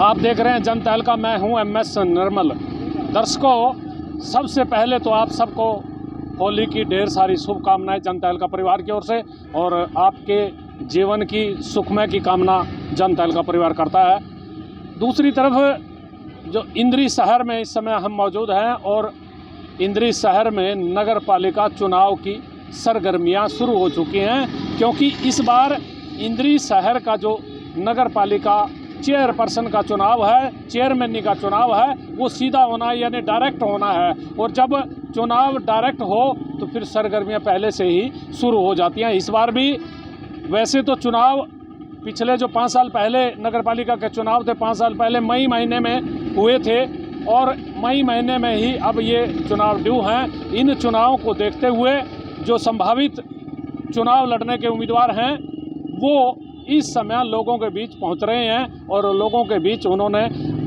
आप देख रहे हैं जनता तहलका, मैं हूं MS निर्मल। दर्शकों, सबसे पहले तो आप सबको होली की ढेर सारी शुभकामनाएं जनता तहलका परिवार की ओर से, और आपके जीवन की सुखमय की कामना जनता तहलका परिवार करता है। दूसरी तरफ जो इंद्री शहर में इस समय हम मौजूद हैं, और इंद्री शहर में नगर पालिका चुनाव की सरगर्मियां शुरू हो चुकी हैं, क्योंकि इस बार इंद्री शहर का जो नगर पालिका चेयरपर्सन का चुनाव है, चेयरमैनी का चुनाव है, वो सीधा होना है, यानी डायरेक्ट होना है। और जब चुनाव डायरेक्ट हो तो फिर सरगर्मियां पहले से ही शुरू हो जाती हैं। इस बार भी वैसे तो चुनाव पिछले जो 5 साल पहले नगर पालिका के चुनाव थे, 5 साल पहले मई महीने में हुए थे, और मई महीने में ही अब ये चुनाव ड्यू हैं। इन चुनावों को देखते हुए जो संभावित चुनाव लड़ने के उम्मीदवार हैं वो इस समय लोगों के बीच पहुंच रहे हैं, और लोगों के बीच उन्होंने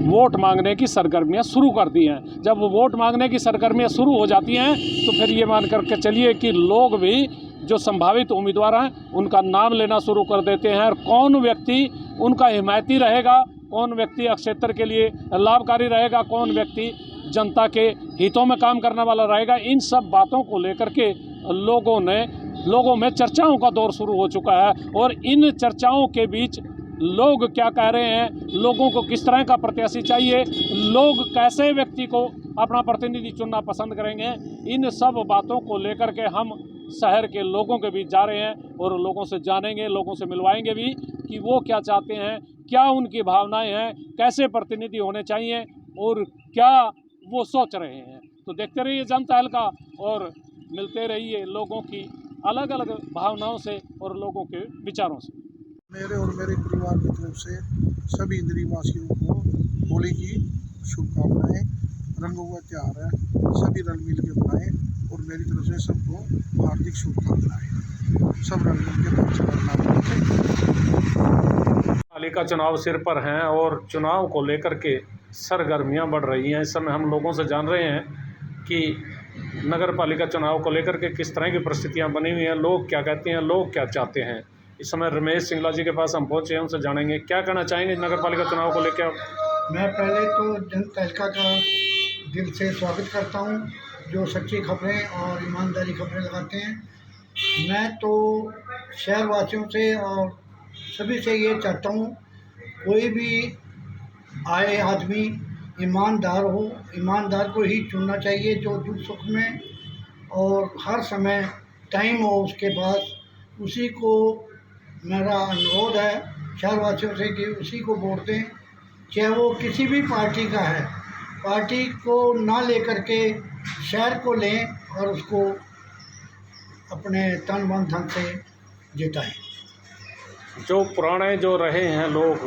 वोट मांगने की सरगर्मियां शुरू कर दी हैं। जब वोट मांगने की सरगर्मियां शुरू हो जाती हैं तो फिर ये मान करके चलिए कि लोग भी जो संभावित उम्मीदवार हैं उनका नाम लेना शुरू कर देते हैं, और कौन व्यक्ति उनका हिमायती रहेगा, कौन व्यक्ति क्षेत्र के लिए लाभकारी रहेगा, कौन व्यक्ति जनता के हितों में काम करने वाला रहेगा, इन सब बातों को लेकर के लोगों में चर्चाओं का दौर शुरू हो चुका है। और इन चर्चाओं के बीच लोग क्या कह रहे हैं, लोगों को किस तरह का प्रत्याशी चाहिए, लोग कैसे व्यक्ति को अपना प्रतिनिधि चुनना पसंद करेंगे, इन सब बातों को लेकर के हम शहर के लोगों के बीच जा रहे हैं, और लोगों से जानेंगे, लोगों से मिलवाएंगे भी कि वो क्या चाहते हैं, क्या उनकी भावनाएं हैं, कैसे प्रतिनिधि होने चाहिए, और क्या वो सोच रहे हैं। तो देखते रहिए जनता तहलका, और मिलते रहिए लोगों की अलग अलग भावनाओं से और लोगों के विचारों से। मेरे और मेरे परिवार की तरफ से सभी इंद्री वासियों को होली की शुभकामनाएं। रंगों का त्यौहार है, सभी रल मिल के मनाएं, और मेरी तरफ से सबको हार्दिक शुभकामनाएं। सब रल मिल के पालिका चुनाव सिर पर हैं, और चुनाव को लेकर के सरगर्मियां बढ़ रही हैं। इस समय हम लोगों से जान रहे हैं कि नगर पालिका चुनाव को लेकर के किस तरह की परिस्थितियां बनी हुई हैं, लोग क्या कहते हैं, लोग क्या चाहते हैं। इस समय रमेश सिंगला जी के पास हम पहुंचे हैं, उनसे जानेंगे क्या कहना चाहेंगे नगर पालिका चुनाव को लेकर। मैं पहले तो जनता तहलका का दिल से स्वागत करता हूं, जो सच्ची खबरें और ईमानदारी खबरें लगाते हैं। मैं तो शहरवासियों से और सभी से ये चाहता हूं, कोई भी आए आदमी ईमानदार हो, ईमानदार को ही चुनना चाहिए, जो दुख सुख में और हर समय टाइम हो उसके पास, उसी को मेरा अनुरोध है शहरवासियों से कि उसी को वोट दें, चाहे वो किसी भी पार्टी का है। पार्टी को ना लेकर के शहर को लें और उसको अपने तन मन धन से जिताएं। जो पुराने जो रहे हैं लोग,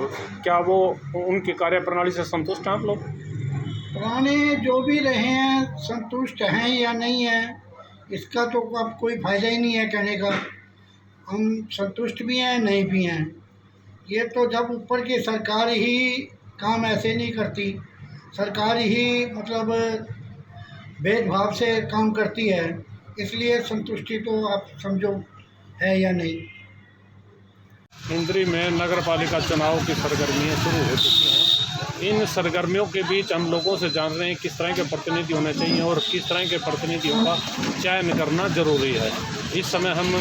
क्या वो उनकी कार्यप्रणाली से संतुष्ट हैं आप लोग? पुराने जो भी रहे हैं संतुष्ट हैं या नहीं हैं, इसका तो अब कोई फ़ायदा ही नहीं है कहने का। हम संतुष्ट भी हैं, नहीं भी हैं। ये तो जब ऊपर की सरकार ही काम ऐसे नहीं करती, सरकार ही मतलब भेदभाव से काम करती है, इसलिए संतुष्टि तो आप समझो है या नहीं। इंद्री में नगर पालिका चुनाव की सरगर्मियां शुरू हो चुकी हैं। इन सरगर्मियों के बीच हम लोगों से जान रहे हैं किस तरह के प्रतिनिधि होने चाहिए और किस तरह के प्रतिनिधियों का चयन करना जरूरी है। इस समय हम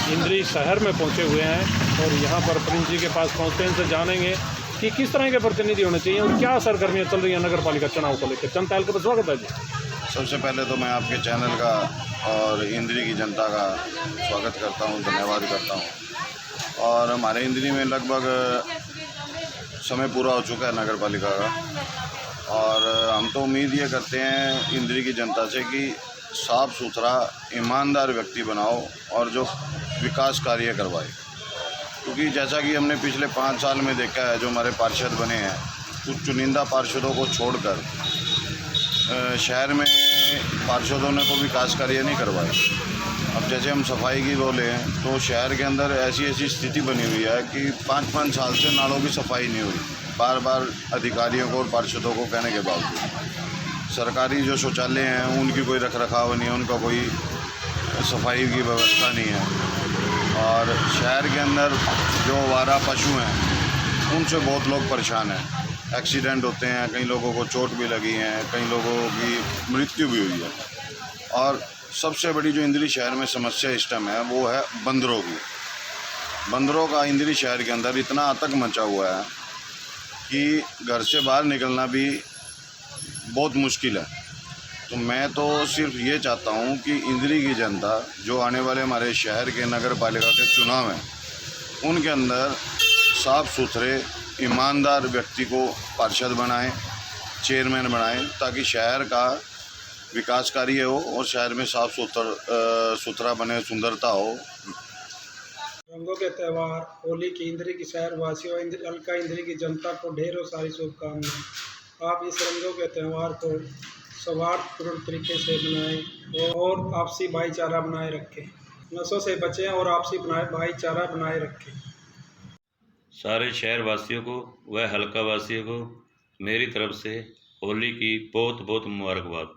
इंद्री शहर में पहुंचे हुए हैं, और यहाँ पर प्रिंस जी के पास पहुँचते हैं, इनसे जानेंगे कि किस तरह के प्रतिनिधि होने चाहिए और क्या सरगर्मियाँ चल रही हैं नगर पालिका चुनाव को लेकर। जनता तहलका पर स्वागत है जी। सबसे पहले तो मैं आपके चैनल का और इंद्री की जनता का स्वागत करता हूं, धन्यवाद करता हूं। और हमारे इंद्री में लगभग समय पूरा हो चुका है नगर पालिका का, और हम तो उम्मीद ये करते हैं इंद्री की जनता से कि साफ़ सुथरा ईमानदार व्यक्ति बनाओ और जो विकास कार्य करवाए। क्योंकि जैसा कि हमने पिछले 5 साल में देखा है, जो हमारे पार्षद बने हैं, कुछ चुनिंदा पार्षदों को छोड़कर शहर में पार्षदों ने कोई विकास कार्य नहीं करवाए। अब जैसे हम सफाई की बोले तो शहर के अंदर ऐसी स्थिति बनी हुई है कि 5-5 साल से नालों की सफाई नहीं हुई, बार बार अधिकारियों को और पार्षदों को कहने के बावजूद। सरकारी जो शौचालय हैं उनकी कोई रख रखाव नहीं है, उनका कोई सफाई की व्यवस्था नहीं है। और शहर के अंदर जो आवारा पशु हैं उनसे बहुत लोग परेशान हैं। एक्सीडेंट होते हैं, कई लोगों को चोट भी लगी है, कई लोगों की मृत्यु भी हुई है। और सबसे बड़ी जो इंदरी शहर में समस्या इस टाइम है वो है बंदरों की। बंदरों का इंदरी शहर के अंदर इतना आतंक मचा हुआ है कि घर से बाहर निकलना भी बहुत मुश्किल है। तो मैं तो सिर्फ ये चाहता हूँ कि इंदरी की जनता जो आने वाले हमारे शहर के नगर पालिका के चुनाव हैं उनके अंदर साफ़ सुथरे ईमानदार व्यक्ति को पार्षद बनाएं, चेयरमैन बनाएं, ताकि शहर का विकास कार्य हो और शहर में साफ़ सुथरा बने, सुंदरता हो। रंगों के त्यौहार होली की इंदरी की शहर वासियों हल्का इंदरी की जनता को ढेरों सारी शुभकामनाएं। आप इस रंगों के त्यौहार को सौहार्दपूर्ण तरीके से बनाएं और आपसी भाईचारा बनाए रखें। नशों से बचें और आपसी भाईचारा बनाए रखें। सारे शहर वासियों को व हल्का वासियों को मेरी तरफ से होली की बहुत बहुत मुबारकबाद,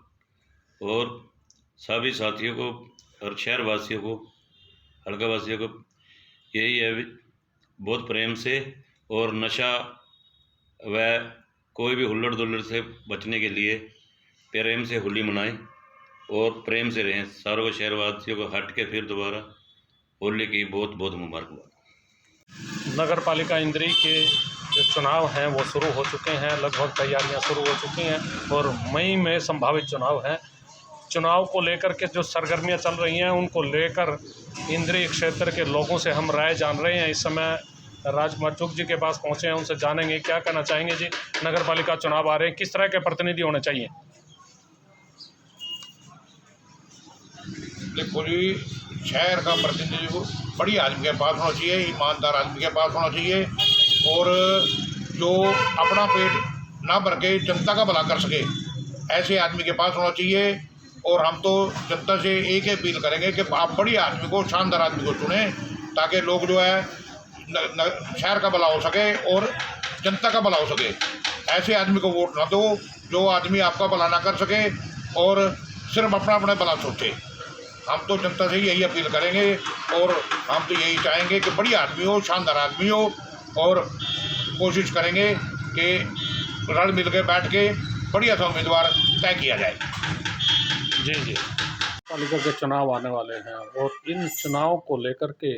और सभी साथियों को और शहर वासियों को, हल्का वासियों को यही है बहुत प्रेम से और नशा व कोई भी हुल्लड़ दुल्लड़ से बचने के लिए प्रेम से होली मनाएं और प्रेम से रहें। सारों को शहर वासियों को हट के फिर दोबारा होली की बहुत बहुत मुबारकबाद। नगर पालिका इंदरी के जो चुनाव हैं वो शुरू हो चुके हैं, लगभग तैयारियां शुरू हो चुकी हैं और मई में संभावित चुनाव हैं। चुनाव को लेकर के जो सरगर्मियां चल रही हैं उनको लेकर इंदरी क्षेत्र के लोगों से हम राय जान रहे हैं। इस समय राजकुमार चुग जी के पास पहुंचे हैं, उनसे जानेंगे क्या कहना चाहेंगे। जी, नगर पालिका चुनाव आ रहे हैं, किस तरह के प्रतिनिधि होने चाहिए? देखो जी, शहर का प्रतिनिधि बड़ी आदमी के पास होना चाहिए, ईमानदार आदमी के पास होना चाहिए और जो अपना पेट ना भर के जनता का भला कर सके ऐसे आदमी के पास होना चाहिए। और हम तो जनता से एक ही अपील करेंगे कि आप बड़ी आदमी को, शानदार आदमी को चुनें, ताकि लोग जो है शहर का भला हो सके और जनता का भला हो सके। ऐसे आदमी को वोट ना दो जो आदमी आपका भला ना कर सके और सिर्फ अपना अपना भला सोचे। हम तो जनता से यही अपील करेंगे और हम तो यही चाहेंगे कि बड़ी आदमी हो, शानदार आदमी हो, और कोशिश करेंगे कि रल मिल के बैठ के बढ़िया सा उम्मीदवार तय किया जाए। जी जी, पालिका के चुनाव आने वाले हैं और इन चुनाव को लेकर के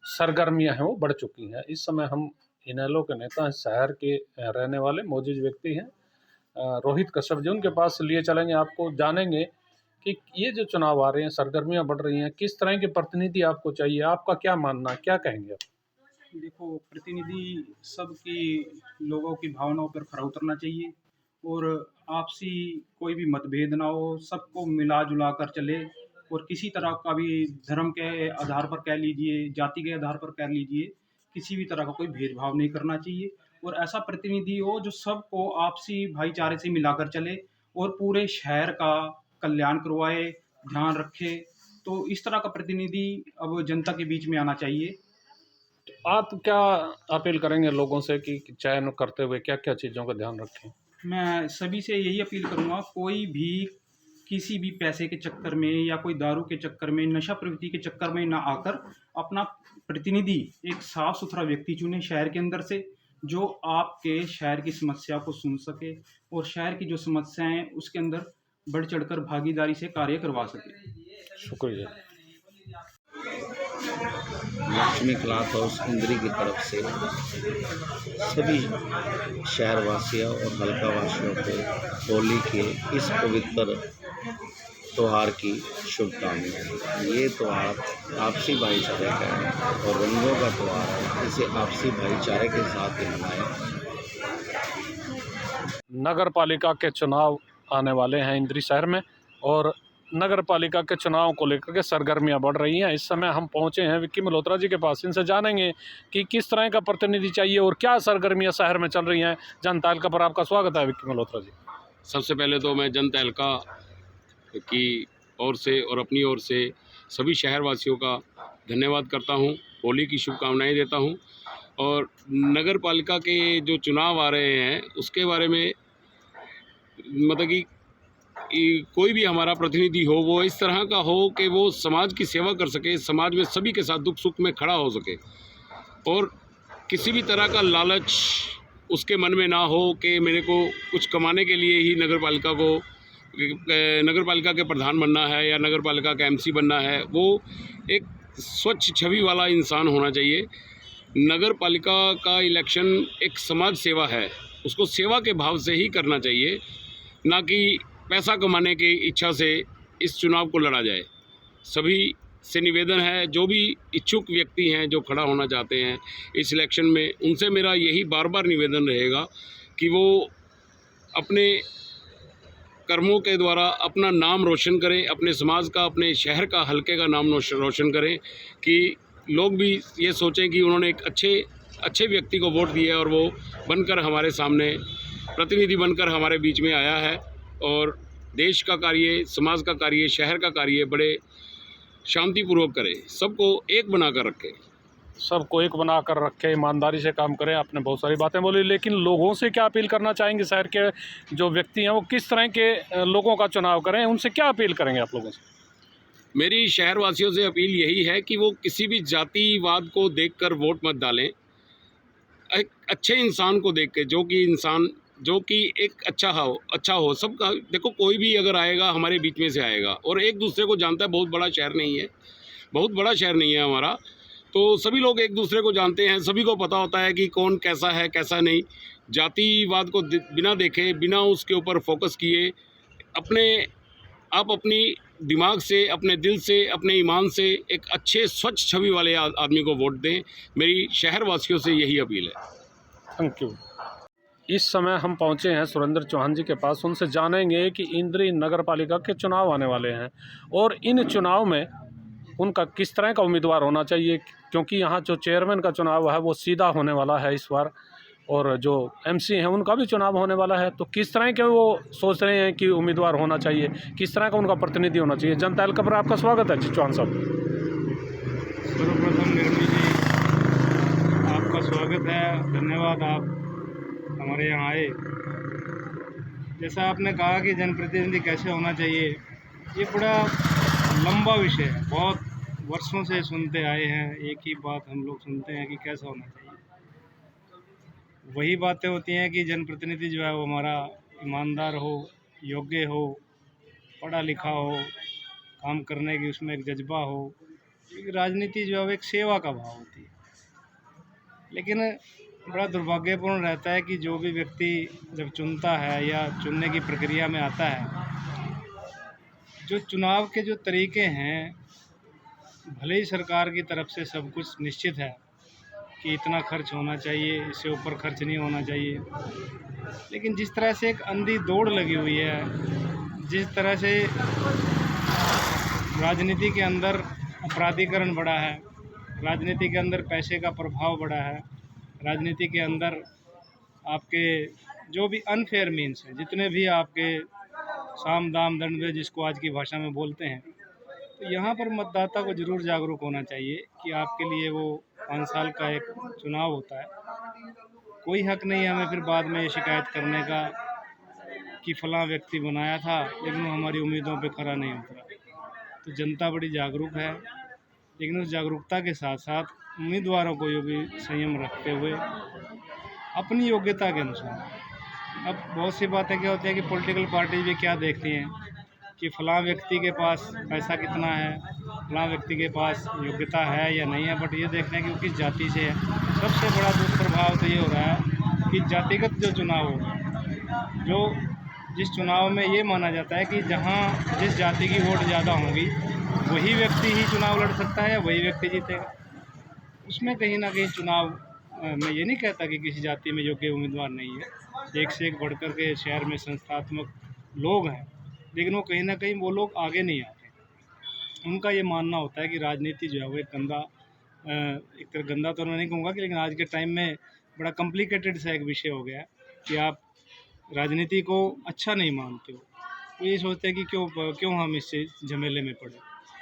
सरगर्मियां हैं वो बढ़ चुकी हैं। इस समय हम इनेलो के नेता हैं, शहर के रहने वाले मोजिज व्यक्ति हैं, रोहित कश्यप जी, उनके पास लिए चलेंगे, आपको जानेंगे कि ये जो चुनाव आ रहे हैं, सरगर्मियां बढ़ रही हैं, किस तरह के प्रतिनिधि आपको चाहिए, आपका क्या मानना है, क्या कहेंगे आप? देखो, प्रतिनिधि सबकी लोगों की भावनाओं पर खरा उतरना चाहिए और आपसी कोई भी मतभेद ना हो, सबको मिला जुला कर चले और किसी तरह का भी धर्म के आधार पर कह लीजिए, जाति के आधार पर कह लीजिए, किसी भी तरह का कोई भेदभाव नहीं करना चाहिए और ऐसा प्रतिनिधि हो जो सबको आपसी भाईचारे से मिलाकर चले और पूरे शहर का कल्याण करवाए, ध्यान रखे। तो इस तरह का प्रतिनिधि अब जनता के बीच में आना चाहिए। तो आप क्या अपील करेंगे लोगों से कि चयन करते हुए क्या क्या चीज़ों का ध्यान रखें? मैं सभी से यही अपील करूंगा, कोई भी किसी भी पैसे के चक्कर में या कोई दारू के चक्कर में, नशा प्रवृत्ति के चक्कर में ना आकर अपना प्रतिनिधि एक साफ सुथरा व्यक्ति चुने शहर के अंदर से, जो आपके शहर की समस्या को सुन सके और शहर की जो समस्याएं हैं उसके अंदर बढ़ चढ़कर भागीदारी से कार्य करवा सके। शुक्रिया। लक्ष्मी क्लॉथ हाउस इंदरी की तरफ से सभी शहरवासियों और हल्का वासियों को होली के इस पवित्र त्यौहार की शुभकामनाएं। ये त्यौहार आपसी भाईचारे का है और रंगों का त्यौहार है, इसे आपसी भाईचारे के साथ ही मनाएं। नगर पालिका के चुनाव आने वाले हैं इंदरी शहर में और नगर पालिका के चुनाव को लेकर के सरगर्मियां बढ़ रही हैं। इस समय हम पहुंचे हैं विक्की मल्होत्रा जी के पास, इनसे जानेंगे कि किस तरह का प्रतिनिधि चाहिए और क्या सरगर्मियां शहर में चल रही हैं। जनता हल्का पर आपका स्वागत है विक्की मल्होत्रा जी। सबसे पहले तो मैं जनता हल्का की ओर से और अपनी ओर से सभी शहरवासियों का धन्यवाद करता हूं, होली की शुभकामनाएं देता हूं और नगर पालिका के जो चुनाव आ रहे हैं उसके बारे में मतलब कि कोई भी हमारा प्रतिनिधि हो वो इस तरह का हो कि वो समाज की सेवा कर सके, समाज में सभी के साथ दुख सुख में खड़ा हो सके और किसी भी तरह का लालच उसके मन में ना हो कि मेरे को कुछ कमाने के लिए ही नगर पालिका के प्रधान बनना है या नगर पालिका का एमसी बनना है। वो एक स्वच्छ छवि वाला इंसान होना चाहिए। नगर पालिका का इलेक्शन एक समाज सेवा है, उसको सेवा के भाव से ही करना चाहिए, ना कि पैसा कमाने की इच्छा से इस चुनाव को लड़ा जाए। सभी से निवेदन है, जो भी इच्छुक व्यक्ति हैं जो खड़ा होना चाहते हैं इस इलेक्शन में, उनसे मेरा यही बार बार निवेदन रहेगा कि वो अपने कर्मों के द्वारा अपना नाम रोशन करें, अपने समाज का, अपने शहर का, हलके का नाम रोशन करें, कि लोग भी ये सोचें कि उन्होंने एक अच्छे व्यक्ति को वोट दिया है और वो बनकर हमारे सामने प्रतिनिधि बनकर हमारे बीच में आया है और देश का कार्य, समाज का कार्य, शहर का कार्य बड़े शांतिपूर्वक करे, सबको एक बनाकर रखे। सबको एक बना कर रखे, ईमानदारी से काम करें। आपने बहुत सारी बातें बोली, लेकिन लोगों से क्या अपील करना चाहेंगे? शहर के जो व्यक्ति हैं वो किस तरह के लोगों का चुनाव करें, उनसे क्या अपील करेंगे आप लोगों से? मेरी शहरवासियों से अपील यही है कि वो किसी भी जातिवाद को देखकर वोट मत डालें। एक अच्छे इंसान को देख के, जो कि एक अच्छा हो सबका। देखो, कोई भी अगर आएगा हमारे बीच में से आएगा और एक दूसरे को जानता है। बहुत बड़ा शहर नहीं है हमारा, तो सभी लोग एक दूसरे को जानते हैं, सभी को पता होता है कि कौन कैसा है कैसा नहीं। जातिवाद को बिना देखे, बिना उसके ऊपर फोकस किए, आप अपनी दिमाग से, अपने दिल से, अपने ईमान से एक अच्छे स्वच्छ छवि वाले आदमी को वोट दें। मेरी शहरवासियों से यही अपील है। Thank you. इस समय हम पहुंचे हैं सुरेंद्र चौहान जी के पास। उनसे जानेंगे कि इंद्री नगर पालिका के चुनाव आने वाले हैं और इन चुनाव में उनका किस तरह का उम्मीदवार होना चाहिए, क्योंकि यहाँ जो चेयरमैन का चुनाव है वो सीधा होने वाला है इस बार, और जो एमसी हैं उनका भी चुनाव होने वाला है। तो किस तरह के वो सोच रहे हैं कि उम्मीदवार होना चाहिए, किस तरह का उनका प्रतिनिधि होना चाहिए। जनता एल पर आपका स्वागत है जी चौहान साहब। सर्वप्रथम निर्मल जी, आपका स्वागत है, धन्यवाद आप हमारे यहाँ आए। जैसा आपने कहा कि जनप्रतिनिधि कैसे होना चाहिए, ये बड़ा लंबा विषय है। बहुत वर्षों से सुनते आए हैं, एक ही बात हम लोग सुनते हैं कि कैसा होना चाहिए। वही बातें होती हैं कि जनप्रतिनिधि जो है वो हमारा ईमानदार हो, योग्य हो, पढ़ा लिखा हो, काम करने की उसमें एक जज्बा हो। क्योंकि राजनीति जो है वो एक सेवा का भाव होती है। लेकिन बड़ा दुर्भाग्यपूर्ण रहता है कि जो भी व्यक्ति जब चुनता है या चुनने की प्रक्रिया में आता है, जो चुनाव के जो तरीके हैं, भले ही सरकार की तरफ से सब कुछ निश्चित है कि इतना खर्च होना चाहिए, इससे ऊपर खर्च नहीं होना चाहिए, लेकिन जिस तरह से एक अंधी दौड़ लगी हुई है, जिस तरह से राजनीति के अंदर अपराधीकरण बढ़ा है, राजनीति के अंदर पैसे का प्रभाव बढ़ा है, राजनीति के अंदर आपके जो भी अनफेयर मीन्स हैं, जितने भी आपके साम दाम दंड भेद जिसको आज की भाषा में बोलते हैं, तो यहाँ पर मतदाता को ज़रूर जागरूक होना चाहिए कि आपके लिए वो 5 साल का एक चुनाव होता है। कोई हक नहीं है हमें फिर बाद में ये शिकायत करने का कि फलां व्यक्ति बनाया था लेकिन वो हमारी उम्मीदों पे खरा नहीं उतरा। तो जनता बड़ी जागरूक है, लेकिन उस जागरूकता के साथ साथ उम्मीदवारों को ये भी संयम रखते हुए अपनी योग्यता के अनुसार। अब बहुत सी बातें क्या होती हैं कि पॉलिटिकल पार्टी भी क्या देखती हैं कि फ़लाँ व्यक्ति के पास पैसा कितना है, फ़लाँ व्यक्ति के पास योग्यता है या नहीं है, बट ये देखते हैं कि वो किस जाति से है। सबसे बड़ा दुष्प्रभाव तो ये हो रहा है कि जातिगत जो चुनाव हो, जो जिस चुनाव में ये माना जाता है कि जहाँ जिस जाति की वोट ज़्यादा होंगी वही व्यक्ति ही चुनाव लड़ सकता है, वही व्यक्ति जीतेगा। उसमें कहीं ना कहीं चुनाव, मैं ये नहीं कहता कि किसी जाति में योग्य उम्मीदवार नहीं है, एक से एक बढ़कर के शहर में संस्थात्मक लोग हैं, लेकिन वो कहीं ना कहीं वो लोग आगे नहीं आते। उनका ये मानना होता है कि राजनीति जो है वो एक गंदा, एक तरह गंदा तो मैं नहीं कहूँगा कि, लेकिन आज के टाइम में बड़ा कॉम्प्लिकेटेड सा एक विषय हो गया है कि आप राजनीति को अच्छा नहीं मानते हो। तो ये सोचते हैं कि क्यों हम इससे झमेले में पड़े।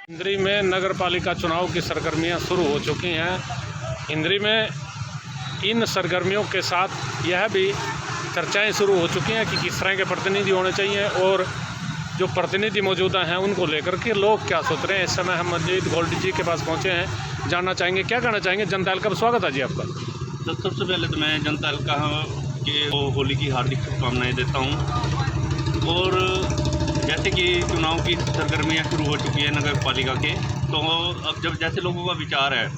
इंद्री में नगर पालिका चुनाव की सरगर्मियां शुरू हो चुकी हैं। इंद्री में इन सरगर्मियों के साथ यह भी चर्चाएं शुरू हो चुकी हैं कि किस तरह के प्रतिनिधि होने चाहिए, और जो प्रतिनिधि मौजूदा हैं उनको लेकर के लोग क्या सोच रहे हैं। इस समय हम अजीत गोल्डी जी के पास पहुंचे हैं, जानना चाहेंगे क्या कहना चाहेंगे। जनता एल का स्वागत है जी आपका। तो सबसे पहले तो मैं जनता एल का के होली की हार्दिक शुभकामनाएं देता हूं। और जैसे कि चुनाव की सरगर्मियां शुरू हो चुकी है नगर पालिका के, तो अब जब जैसे लोगों का विचार है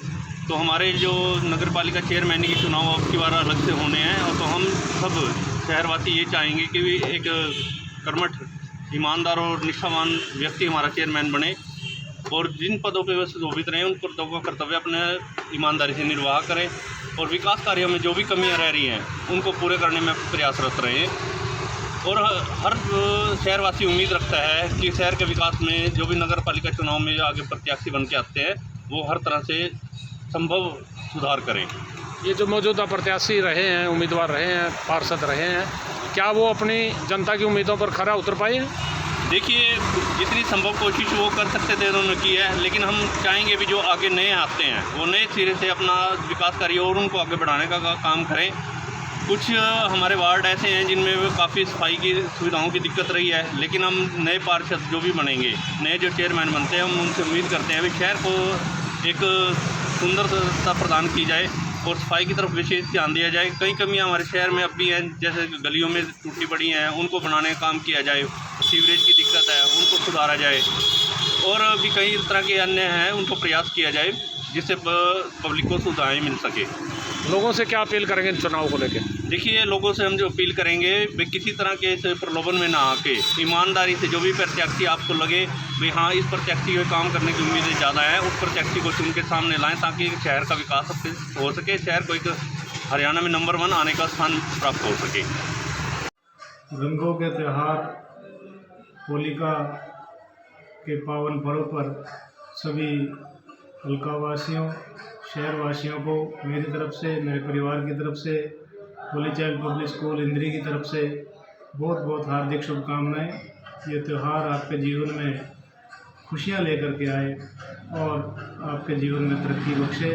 तो हमारे जो नगर पालिका चेयरमैन के चुनाव अब की बार अलग से होने हैं, और तो हम सब शहरवासी ये चाहेंगे कि एक कर्मठ, ईमानदार और निष्ठावान व्यक्ति हमारा चेयरमैन बने, और जिन पदों पर वह सुशोभित रहें उन पदों का कर्तव्य अपने ईमानदारी से निर्वाह करें, और विकास कार्यों में जो भी कमियां रह रही हैं उनको पूरे करने में प्रयासरत रहें। और हर शहरवासी उम्मीद रखता है कि शहर के विकास में जो भी नगर पालिका चुनाव में आगे प्रत्याशी बन के आते हैं वो हर तरह से संभव सुधार करें। ये जो मौजूदा प्रत्याशी रहे हैं, उम्मीदवार रहे हैं, पार्षद रहे हैं, क्या वो अपनी जनता की उम्मीदों पर खरा उतर पाए हैं? देखिए, जितनी संभव कोशिश वो कर सकते थे उन्होंने की है, लेकिन हम चाहेंगे भी जो आगे नए आते हैं वो नए सिरे से अपना विकास करिए और उनको आगे बढ़ाने का काम करें। कुछ हमारे वार्ड ऐसे हैं जिनमें काफ़ी सफाई की सुविधाओं की दिक्कत रही है, लेकिन हम नए पार्षद जो भी बनेंगे, नए जो चेयरमैन बनते हैं, हम उनसे उम्मीद करते हैं कि शहर को एक सुंदरता प्रदान की जाए और सफाई की तरफ विशेष ध्यान दिया जाए। कई कमियां हमारे शहर में अब भी हैं, जैसे गलियों में टूटी पड़ी हैं, उनको बनाने का काम किया जाए। सीवरेज की दिक्कत है, उनको सुधारा जाए, और भी कई तरह के अन्य हैं, उनको प्रयास किया जाए जिससे पब्लिक को सुविधाएँ मिल सके। लोगों से क्या अपील करेंगे चुनाव को लेकर? देखिए, लोगों से हम जो अपील करेंगे वे किसी तरह के इस प्रलोभन में ना आके ईमानदारी से जो भी प्रत्याशी आपको लगे भाई हाँ इस प्रत्याशी को काम करने की उम्मीदें ज़्यादा है, उस प्रत्याशी को चुन के सामने लाएं ताकि शहर का विकास हो सके, शहर को एक हरियाणा में नंबर 1 आने का स्थान प्राप्त हो सके। रंगों के त्यौहार होलिका के पावन पर्व पर सभी हल्कावासियों, शहरवासियों को मेरी तरफ से, मेरे परिवार की तरफ से, होली चाइल्ड पब्लिक स्कूल इंद्री की तरफ से बहुत बहुत हार्दिक शुभकामनाएं। ये त्यौहार आपके जीवन में खुशियां लेकर के आए और आपके जीवन में तरक्की बख्शे,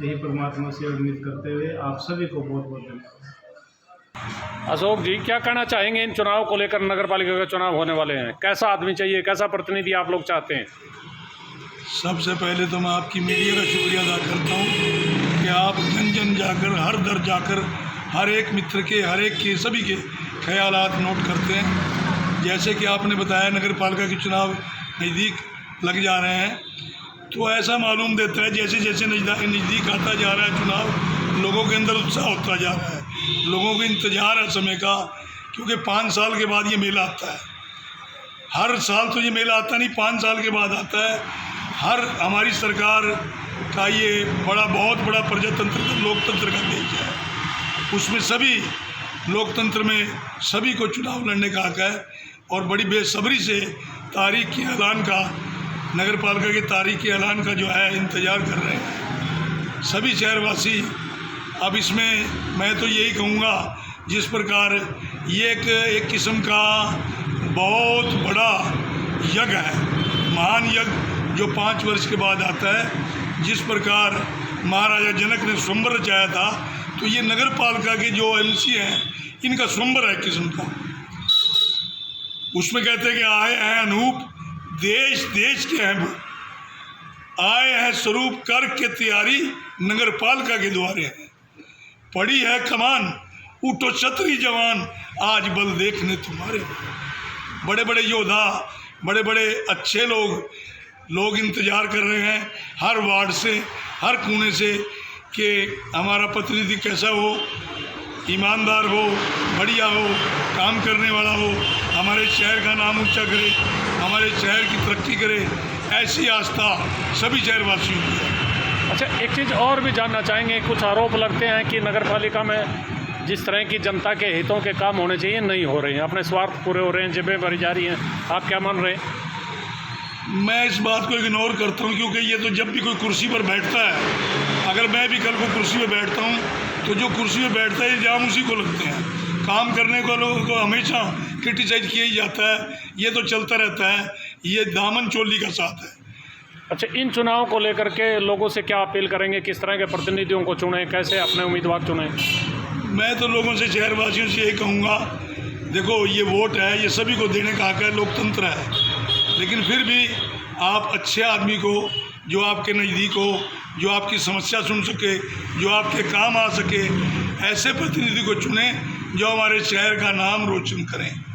यही परमात्मा से उम्मीद करते हुए आप सभी को बहुत बहुत धन्यवाद। अशोक जी, क्या कहना चाहेंगे इन चुनाव को लेकर? नगर पालिका के चुनाव होने वाले हैं, कैसा आदमी चाहिए, कैसा प्रतिनिधि आप लोग चाहते हैं? सबसे पहले तो मैं आपकी मीडिया का शुक्रिया अदा करता हूँ कि आप जन जन जाकर, हर दर जाकर, हर एक मित्र के, हर एक के, सभी के ख्यालात नोट करते हैं। जैसे कि आपने बताया नगर पालिका के चुनाव नज़दीक लग जा रहे हैं, तो ऐसा मालूम देता है जैसे जैसे नज़दीक आता जा रहा है चुनाव, लोगों के अंदर उत्साह होता जा रहा है, लोगों को इंतज़ार है समय का, क्योंकि 5 साल के बाद ये मेला आता है। हर साल तो ये मेला आता नहीं, 5 साल के बाद आता है। हर हमारी सरकार का ये बहुत बड़ा प्रजातंत्र का, लोकतंत्र का देश है, उसमें सभी लोकतंत्र में सभी को चुनाव लड़ने का हक है, और बड़ी बेसब्री से तारीख के ऐलान का, नगर पालिका की तारीख के ऐलान का जो है इंतज़ार कर रहे हैं सभी शहरवासी। अब इसमें मैं तो यही कहूँगा, जिस प्रकार ये एक किस्म का बहुत बड़ा यज्ञ है, महान यज्ञ जो 5 वर्ष के बाद आता है, जिस प्रकार महाराजा जनक ने स्वयंवर रचाया था, तो ये नगर पालिका के जो MC हैं इनका स्वयंवर है किस्म का। उसमें कहते हैं कि आए हैं अनूप देश देश के हैं, आए हैं स्वरूप कर के तैयारी नगर पालिका के द्वारे हैं, पड़ी है कमान उठो छतरी जवान आज बल देखने तुम्हारे। बड़े बड़े योद्धा, बड़े बड़े अच्छे लोग इंतज़ार कर रहे हैं हर वार्ड से, हर कोने से कि हमारा प्रतिनिधि कैसा हो, ईमानदार हो, बढ़िया हो, काम करने वाला हो, हमारे शहर का नाम ऊंचा करे, हमारे शहर की तरक्की करे, ऐसी आस्था सभी शहरवासियों की है। अच्छा, एक चीज़ और भी जानना चाहेंगे, कुछ आरोप लगते हैं कि नगर पालिका में जिस तरह की जनता के हितों के काम होने चाहिए नहीं हो रहे हैं, अपने स्वार्थ पूरे हो रहे हैं, जेबें भरी जा रही हैं, आप क्या मान रहे हैं? मैं इस बात को इग्नोर करता हूं, क्योंकि ये तो जब भी कोई कुर्सी पर बैठता है, अगर मैं भी कल को कुर्सी पर बैठता हूं तो जो कुर्सी पर बैठता है इल्ज़ाम उसी को लगते हैं। काम करने को लोगों को हमेशा क्रिटिसाइज किया ही जाता है, ये तो चलता रहता है, ये दामन चोली का साथ है। अच्छा, इन चुनाव को लेकर के लोगों से क्या अपील करेंगे, किस तरह के प्रतिनिधियों को चुनें, कैसे अपने उम्मीदवार चुनें? मैं तो लोगों से, शहरवासियों से यही कहूँगा, देखो ये वोट है, ये सभी को देने का हक है, लोकतंत्र है, लेकिन फिर भी आप अच्छे आदमी को, जो आपके नज़दीक हो, जो आपकी समस्या सुन सके, जो आपके काम आ सके, ऐसे प्रतिनिधि को चुनें जो हमारे शहर का नाम रोशन करें।